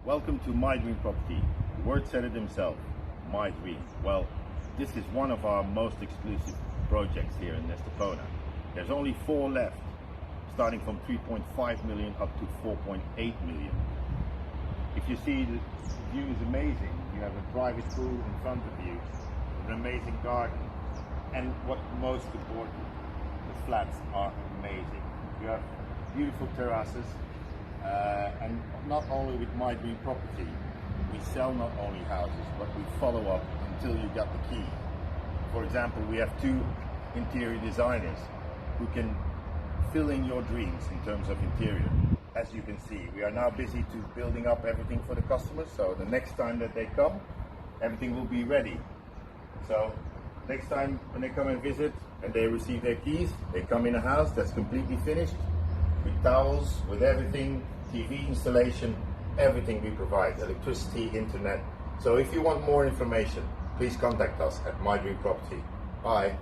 Welcome to My Dream Property. The word said it himself, My Dream. Well, this is one of our most exclusive projects here in Estepona. There's only 4 left, starting from 3.5 million up to 4.8 million. If you see, the view is amazing. You have a private pool in front of you, an amazing garden, and what most important, the flats are amazing. You have beautiful terraces, and not only with My Dream Property, we sell not only houses, but we follow up until you get the key. For example, we have 2 interior designers who can fill in your dreams in terms of interior. As you can see, we are now busy to building up everything for the customers, so the next time that they come, everything will be ready. So next time when they come and visit and they receive their keys, they come in a house that's completely finished, with towels, with everything, TV installation, everything we provide, electricity, internet. So if you want more information, please contact us at My Dream Property. Bye.